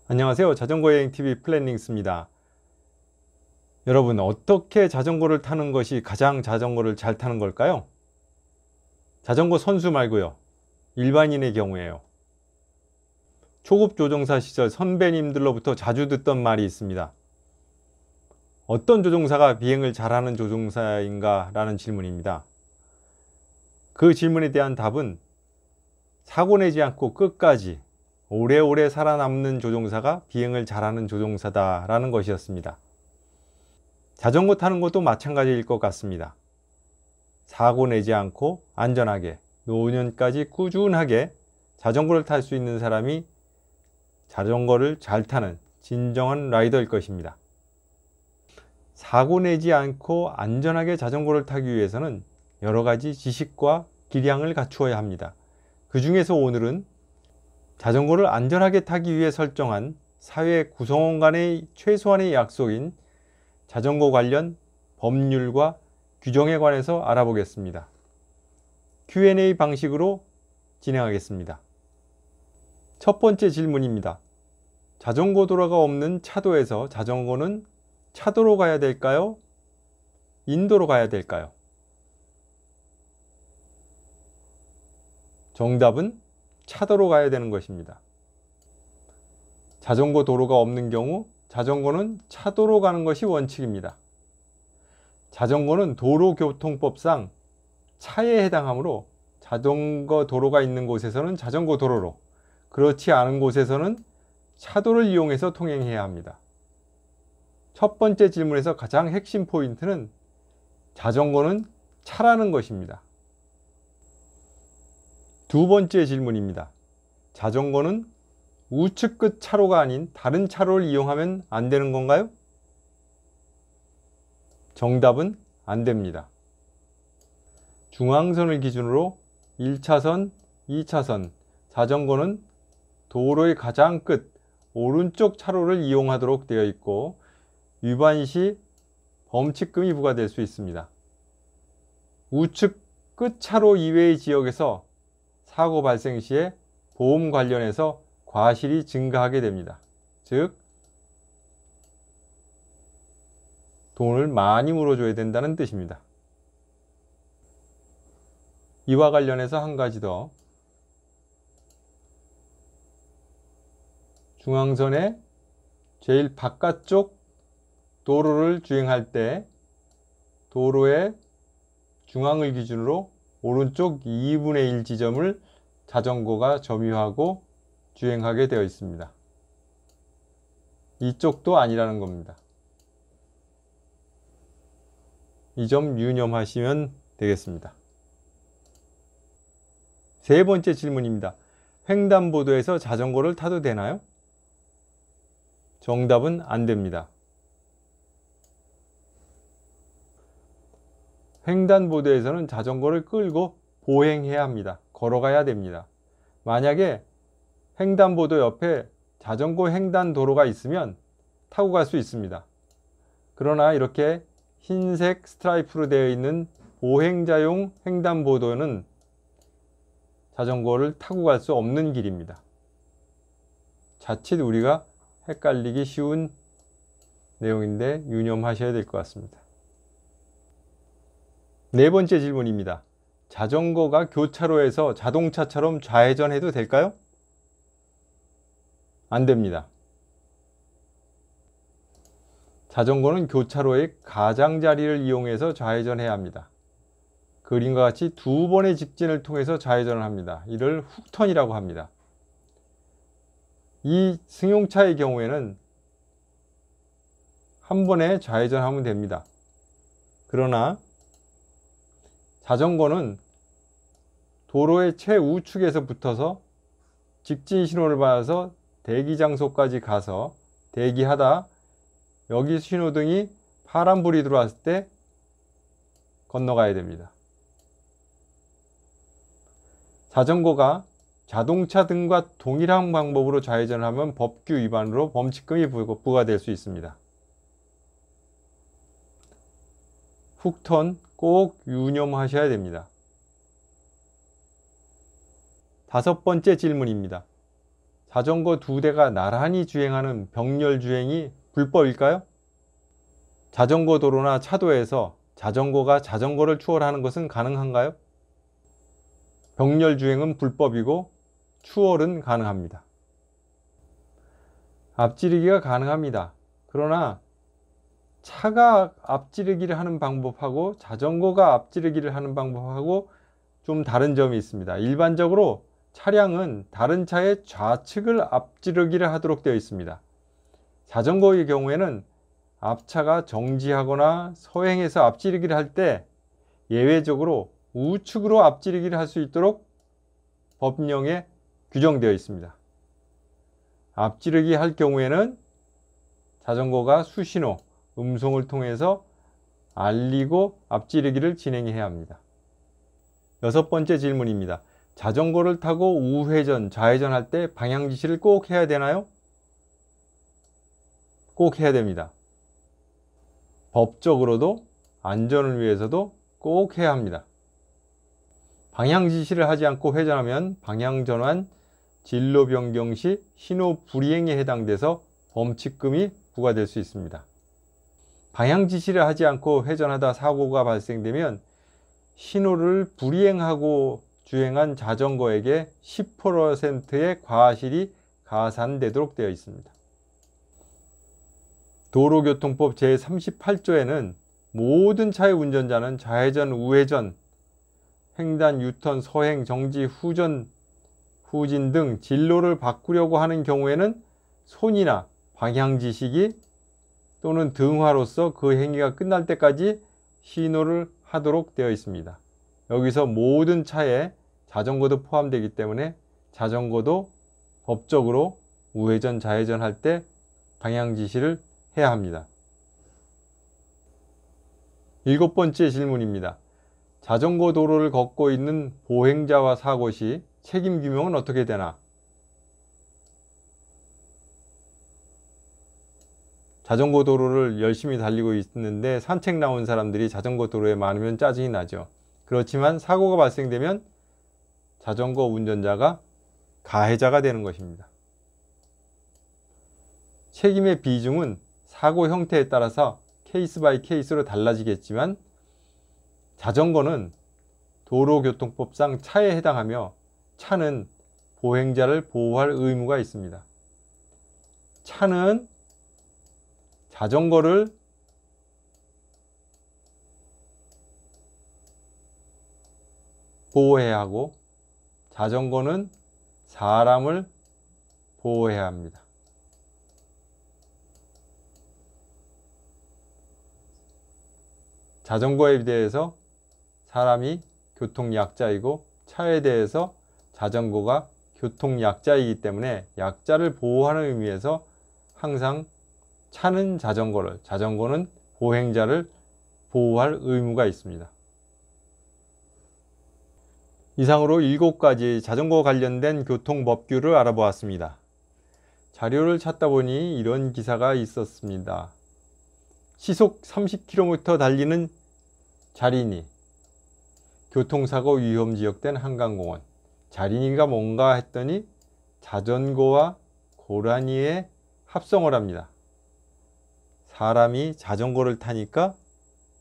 안녕하세요. 자전거여행TV 플래닝스입니다. 여러분, 어떻게 자전거를 타는 것이 가장 자전거를 잘 타는 걸까요? 자전거 선수 말고요. 일반인의 경우에요. 초급 조종사 시절 선배님들로부터 자주 듣던 말이 있습니다. 어떤 조종사가 비행을 잘하는 조종사인가? 라는 질문입니다. 그 질문에 대한 답은 사고 내지 않고 끝까지 오래오래 살아남는 조종사가 비행을 잘하는 조종사다 라는 것이었습니다. 자전거 타는 것도 마찬가지일 것 같습니다. 사고 내지 않고 안전하게 노년까지 꾸준하게 자전거를 탈 수 있는 사람이 자전거를 잘 타는 진정한 라이더일 것입니다. 사고 내지 않고 안전하게 자전거를 타기 위해서는 여러 가지 지식과 기량을 갖추어야 합니다. 그 중에서 오늘은 자전거를 안전하게 타기 위해 설정한 사회 구성원 간의 최소한의 약속인 자전거 관련 법률과 규정에 관해서 알아보겠습니다. Q&A 방식으로 진행하겠습니다. 첫 번째 질문입니다. 자전거 도로가 없는 차도에서 자전거는 차도로 가야 될까요? 인도로 가야 될까요? 정답은 차도로 가야 되는 것입니다. 자전거 도로가 없는 경우 자전거는 차도로 가는 것이 원칙입니다. 자전거는 도로교통법상 차에 해당하므로 자전거 도로가 있는 곳에서는 자전거 도로로, 그렇지 않은 곳에서는 차도를 이용해서 통행해야 합니다. 첫 번째 질문에서 가장 핵심 포인트는 자전거는 차라는 것입니다. 두 번째 질문입니다. 자전거는 우측 끝 차로가 아닌 다른 차로를 이용하면 안 되는 건가요? 정답은 안 됩니다. 중앙선을 기준으로 1차선, 2차선, 자전거는 도로의 가장 끝 오른쪽 차로를 이용하도록 되어 있고 위반 시 범칙금이 부과될 수 있습니다. 우측 끝 차로 이외의 지역에서 사고 발생 시에 보험 관련해서 과실이 증가하게 됩니다. 즉, 돈을 많이 물어줘야 된다는 뜻입니다. 이와 관련해서 한 가지 더. 중앙선의 제일 바깥쪽 도로를 주행할 때 도로의 중앙을 기준으로 오른쪽 2분의 1 지점을 자전거가 점유하고 주행하게 되어 있습니다. 이쪽도 아니라는 겁니다. 이 점 유념하시면 되겠습니다. 세 번째 질문입니다. 횡단보도에서 자전거를 타도 되나요? 정답은 안 됩니다. 횡단보도에서는 자전거를 끌고 보행해야 합니다. 걸어가야 됩니다. 만약에 횡단보도 옆에 자전거 횡단 도로가 있으면 타고 갈 수 있습니다. 그러나 이렇게 흰색 스트라이프로 되어 있는 보행자용 횡단보도는 자전거를 타고 갈 수 없는 길입니다. 자칫 우리가 헷갈리기 쉬운 내용인데 유념하셔야 될 것 같습니다. 네 번째 질문입니다. 자전거가 교차로에서 자동차처럼 좌회전해도 될까요? 안 됩니다. 자전거는 교차로의 가장자리를 이용해서 좌회전해야 합니다. 그림과 같이 두 번의 직진을 통해서 좌회전을 합니다. 이를 훅턴이라고 합니다. 이 승용차의 경우에는 한 번에 좌회전하면 됩니다. 그러나 자전거는 도로의 최우측에서 붙어서 직진 신호를 받아서 대기 장소까지 가서 대기하다 여기 신호등이 파란불이 들어왔을 때 건너가야 됩니다. 자전거가 자동차 등과 동일한 방법으로 좌회전을 하면 법규 위반으로 범칙금이 부과될 수 있습니다. 훅턴 꼭 유념하셔야 됩니다. 다섯 번째 질문입니다. 자전거 2대가 나란히 주행하는 병렬 주행이 불법일까요? 자전거 도로나 차도에서 자전거가 자전거를 추월하는 것은 가능한가요? 병렬 주행은 불법이고 추월은 가능합니다. 앞지르기가 가능합니다. 그러나 차가 앞지르기를 하는 방법하고 자전거가 앞지르기를 하는 방법하고 좀 다른 점이 있습니다. 일반적으로 차량은 다른 차의 좌측을 앞지르기를 하도록 되어 있습니다. 자전거의 경우에는 앞차가 정지하거나 서행해서 앞지르기를 할 때 예외적으로 우측으로 앞지르기를 할 수 있도록 법령에 규정되어 있습니다. 앞지르기 할 경우에는 자전거가 수신호, 음성을 통해서 알리고 앞지르기를 진행해야 합니다. 6번째 질문입니다. 자전거를 타고 우회전, 좌회전 할 때 방향 지시를 꼭 해야 되나요? 꼭 해야 됩니다. 법적으로도 안전을 위해서도 꼭 해야 합니다. 방향 지시를 하지 않고 회전하면 방향 전환, 진로 변경 시 신호 불이행에 해당돼서 범칙금이 부과될 수 있습니다. 방향 지시를 하지 않고 회전하다 사고가 발생되면 신호를 불이행하고 주행한 자전거에게 10%의 과실이 가산되도록 되어 있습니다. 도로교통법 제38조에는 모든 차의 운전자는 좌회전, 우회전, 횡단, 유턴, 서행, 정지, 후진 등 진로를 바꾸려고 하는 경우에는 손이나 방향지시기 또는 등화로서 그 행위가 끝날 때까지 신호를 하도록 되어 있습니다. 여기서 모든 차에 자전거도 포함되기 때문에 자전거도 법적으로 우회전, 좌회전 할 때 방향지시를 해야 합니다. 7번째 질문입니다. 자전거 도로를 걷고 있는 보행자와 사고 시 책임 규명은 어떻게 되나? 자전거 도로를 열심히 달리고 있는데 산책 나온 사람들이 자전거 도로에 많으면 짜증이 나죠. 그렇지만 사고가 발생되면 자전거 운전자가 가해자가 되는 것입니다. 책임의 비중은 사고 형태에 따라서 케이스 바이 케이스로 달라지겠지만 자전거는 도로교통법상 차에 해당하며 차는 보행자를 보호할 의무가 있습니다. 차는 자전거를 보호해야 하고 자전거는 사람을 보호해야 합니다. 자전거에 대해서 사람이 교통약자이고 차에 대해서 자전거가 교통약자이기 때문에 약자를 보호하는 의미에서 항상 차는 자전거를, 자전거는 보행자를 보호할 의무가 있습니다. 이상으로 7가지 자전거 관련된 교통법규를 알아보았습니다. 자료를 찾다 보니 이런 기사가 있었습니다. 시속 30km 달리는 자린이, 교통사고 위험지역된 한강공원. 자린이가 뭔가 했더니 자전거와 고라니의 합성을 합니다. 사람이 자전거를 타니까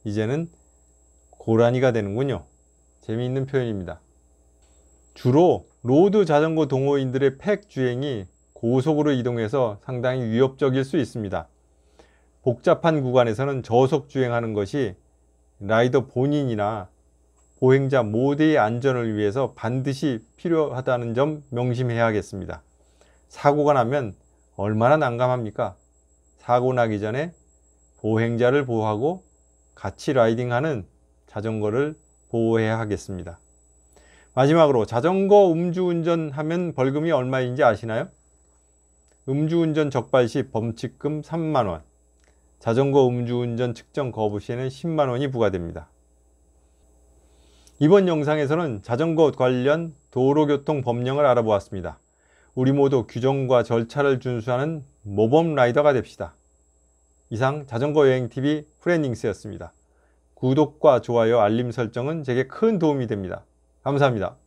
이제는 고라니가 되는군요. 재미있는 표현입니다. 주로 로드 자전거 동호인들의 팩 주행이 고속으로 이동해서 상당히 위협적일 수 있습니다. 복잡한 구간에서는 저속 주행하는 것이 라이더 본인이나 보행자 모두의 안전을 위해서 반드시 필요하다는 점 명심해야겠습니다. 사고가 나면 얼마나 난감합니까? 사고 나기 전에 보행자를 보호하고 같이 라이딩하는 자전거를 보호해야 하겠습니다. 마지막으로 자전거 음주운전하면 벌금이 얼마인지 아시나요? 음주운전 적발 시 범칙금 3만원, 자전거 음주운전 측정 거부 시에는 10만원이 부과됩니다. 이번 영상에서는 자전거 관련 도로교통 법령을 알아보았습니다. 우리 모두 규정과 절차를 준수하는 모범 라이더가 됩시다. 이상 자전거 여행TV 프렌닝스였습니다. 구독과 좋아요, 알림 설정은 제게 큰 도움이 됩니다. 감사합니다.